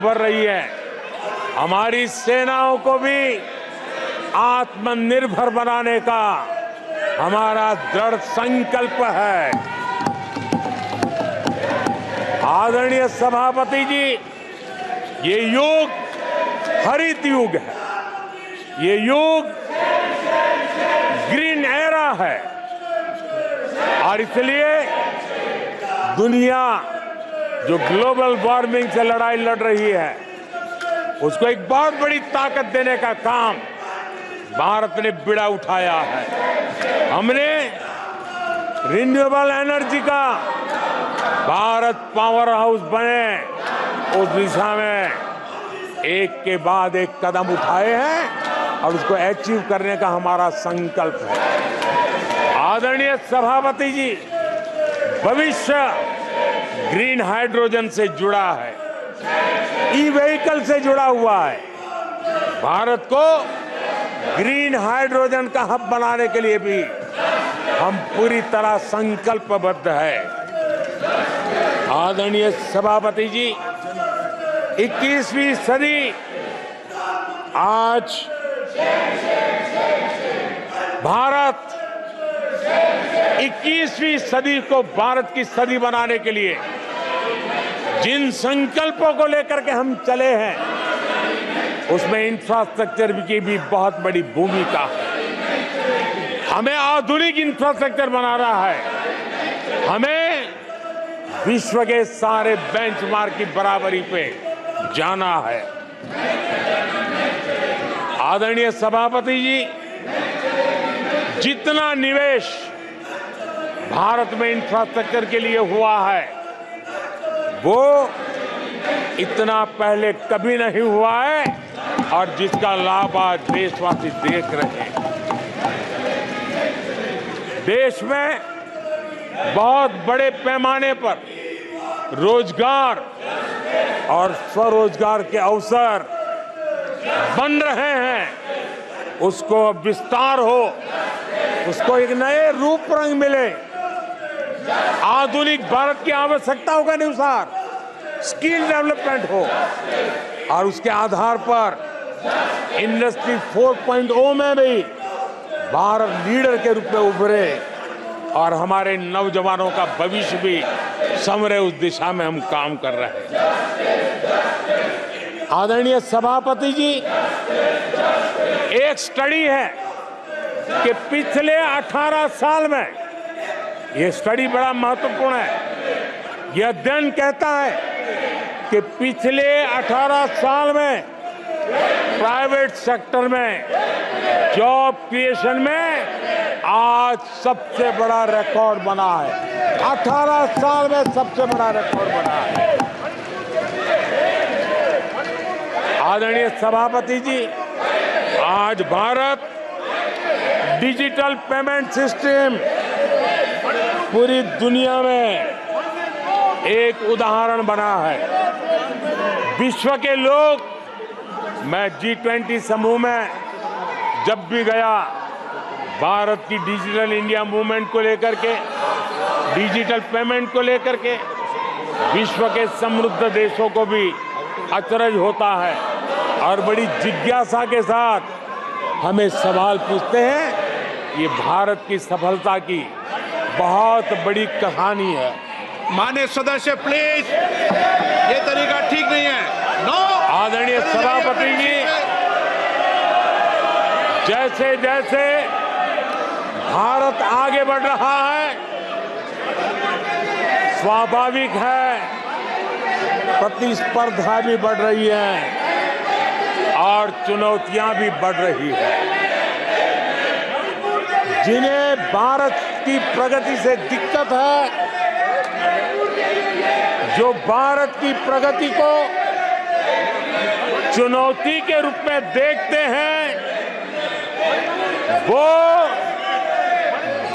बढ़ रही है। हमारी सेनाओं को भी आत्मनिर्भर बनाने का हमारा दृढ़ संकल्प है। आदरणीय सभापति जी, ये युग हरित युग है, ये युग ग्रीन एरा है और इसलिए दुनिया जो ग्लोबल वार्मिंग से लड़ाई लड़ रही है उसको एक बहुत बड़ी ताकत देने का काम भारत ने बीड़ा उठाया है। हमने रिन्यूएबल एनर्जी का भारत पावर हाउस बने उस दिशा में एक के बाद एक कदम उठाए हैं और उसको अचीव करने का हमारा संकल्प है। आदरणीय सभापति जी, भविष्य ग्रीन हाइड्रोजन से जुड़ा है, ई व्हीकल से जुड़ा हुआ है। भारत को ग्रीन हाइड्रोजन का हब बनाने के लिए भी हम पूरी तरह संकल्पबद्ध है। आदरणीय सभापति जी, 21वीं सदी आज भारत 21वीं सदी को भारत की सदी बनाने के लिए जिन संकल्पों को लेकर के हम चले हैं उसमें इंफ्रास्ट्रक्चर की भी बहुत बड़ी भूमिका है। हमें आधुनिक इंफ्रास्ट्रक्चर बनाना है, हमें विश्व के सारे बेंचमार्क की बराबरी पे जाना है। आदरणीय सभापति जी, जितना निवेश भारत में इंफ्रास्ट्रक्चर के लिए हुआ है वो इतना पहले कभी नहीं हुआ है और जिसका लाभ आज देशवासी देख रहे हैं। देश में बहुत बड़े पैमाने पर रोजगार और स्वरोजगार के अवसर बन रहे हैं। उसको विस्तार हो, उसको एक नए रूप रंग मिले, आधुनिक भारत की आवश्यकताओं के अनुसार स्किल डेवलपमेंट हो और उसके आधार पर इंडस्ट्री 4.0 में भी भारत लीडर के रूप में उभरे और हमारे नौजवानों का भविष्य भी संवरे। उस दिशा में हम काम कर रहे हैं। आदरणीय सभापति जी, एक स्टडी है कि पिछले 18 साल में, ये स्टडी बड़ा महत्वपूर्ण है, यह अध्ययन कहता है कि पिछले 18 साल में प्राइवेट सेक्टर में जॉब क्रिएशन में आज सबसे बड़ा रिकॉर्ड बना है। 18 साल में सबसे बड़ा रिकॉर्ड बना है। आदरणीय सभापति जी, आज भारत डिजिटल पेमेंट सिस्टम पूरी दुनिया में एक उदाहरण बना है। विश्व के लोग, मैं G20 समूह में जब भी गया, भारत की डिजिटल इंडिया मूवमेंट को लेकर के, डिजिटल पेमेंट को लेकर के विश्व के समृद्ध देशों को भी अचरज होता है और बड़ी जिज्ञासा के साथ हमें सवाल पूछते हैं। ये भारत की सफलता की बहुत बड़ी कहानी है। माननीय सदस्य प्लीज, ये तरीका ठीक नहीं है। नो। आदरणीय सभापति जी, जैसे जैसे भारत आगे बढ़ रहा है, स्वाभाविक है प्रतिस्पर्धा भी बढ़ रही है और चुनौतियां भी बढ़ रही है। जिन्हें भारत की प्रगति से दिक्कत है, जो भारत की प्रगति को चुनौती के रूप में देखते हैं, वो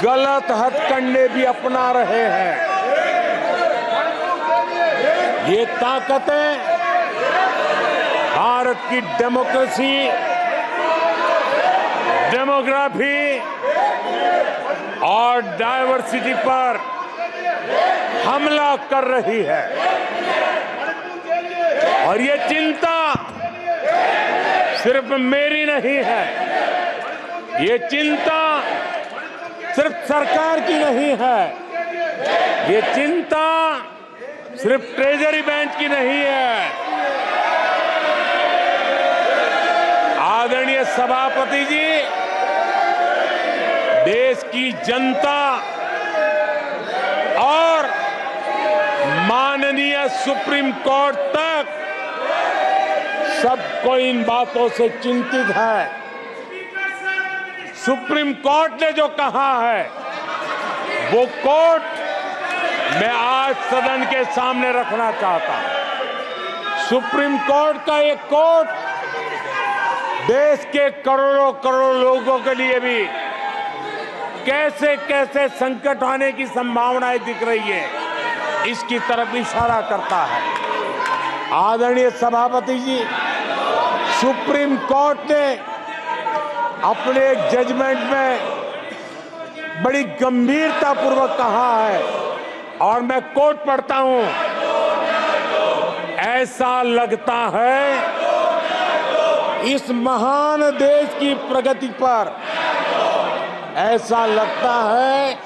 गलत हथकंडे भी अपना रहे हैं। ये ताकतें भारत की डेमोक्रेसी, डेमोग्राफी और डायवर्सिटी पर हमला कर रही है और ये चिंता सिर्फ मेरी नहीं है, ये चिंता सिर्फ सरकार की नहीं है, ये चिंता सिर्फ ट्रेजरी बेंच की नहीं है। आदरणीय सभापति जी, देश की जनता और माननीय सुप्रीम कोर्ट तक सबको इन बातों से चिंतित है। सुप्रीम कोर्ट ने जो कहा है वो कोर्ट मैं आज सदन के सामने रखना चाहता हूं। सुप्रीम कोर्ट का एक कोर्ट देश के करोड़ों करोड़ लोगों के लिए भी कैसे कैसे संकट आने की संभावनाएं दिख रही है, इसकी तरफ इशारा करता है। आदरणीय सभापति जी, सुप्रीम कोर्ट ने अपने एक जजमेंट में बड़ी गंभीरता पूर्वक कहा है और मैं कोट पढ़ता हूं, ऐसा लगता है इस महान देश की प्रगति पर, ऐसा लगता है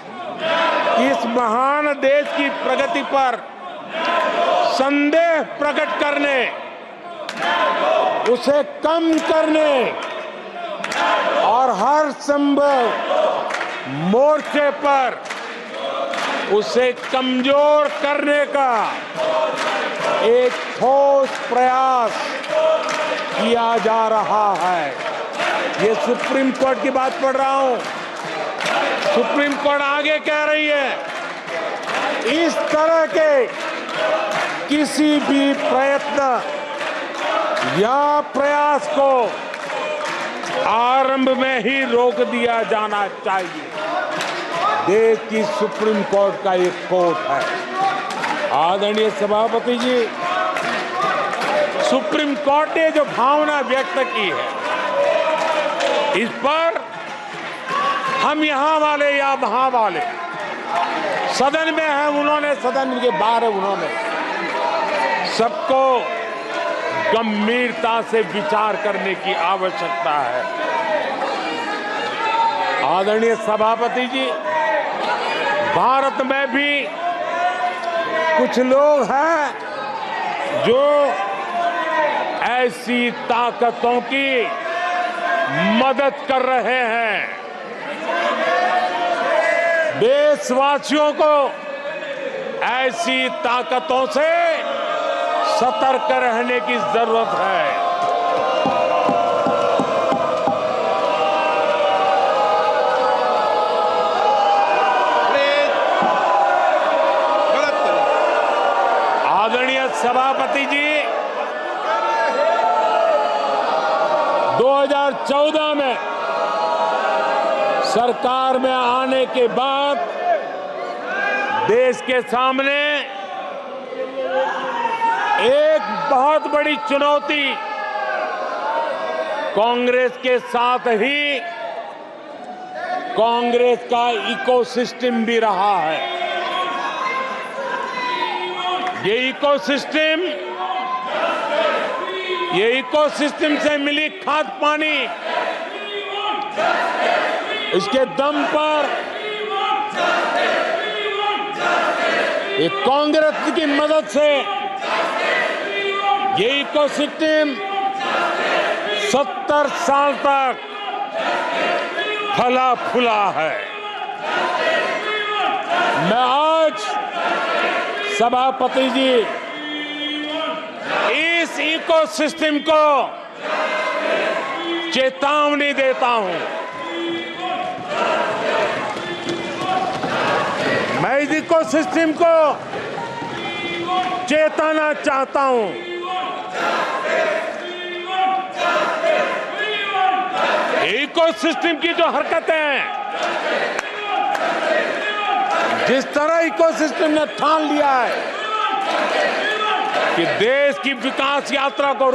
कि इस महान देश की प्रगति पर संदेह प्रकट करने, उसे कम करने और हर संभव मोर्चे पर उसे कमजोर करने का एक ठोस प्रयास किया जा रहा है। ये सुप्रीम कोर्ट की बात पढ़ रहा हूं। सुप्रीम कोर्ट आगे कह रही है, इस तरह के किसी भी प्रयत्न या प्रयास को आरंभ में ही रोक दिया जाना चाहिए। देश की सुप्रीम कोर्ट का एक कोर्ट है। आदरणीय सभापति जी, सुप्रीम कोर्ट ने जो भावना व्यक्त की है, इस पर हम यहां वाले या वहां वाले, सदन में है उन्होंने, सदन के बाहर है उन्होंने, सबको गंभीरता से विचार करने की आवश्यकता है। आदरणीय सभापति जी, भारत में भी कुछ लोग हैं जो ऐसी ताकतों की मदद कर रहे हैं। देशवासियों को ऐसी ताकतों से सतर्क रहने की जरूरत है। आदरणीय सभापति जी, 2014 में सरकार में आने के बाद देश के सामने एक बहुत बड़ी चुनौती कांग्रेस के साथ ही कांग्रेस का इकोसिस्टम भी रहा है। ये इकोसिस्टम से मिली खाद पानी, इसके दम पर ये कांग्रेस की मदद से ये इकोसिस्टम 70 साल तक फला फूला है। मैं आज सभापति जी इस इकोसिस्टम को चेतावनी देता हूं। मैं इस इकोसिस्टम को चेताना चाहता हूं। इकोसिस्टम की जो हरकतें हैं, जिस तरह इकोसिस्टम ने ठान लिया है कि देश की विकास यात्रा को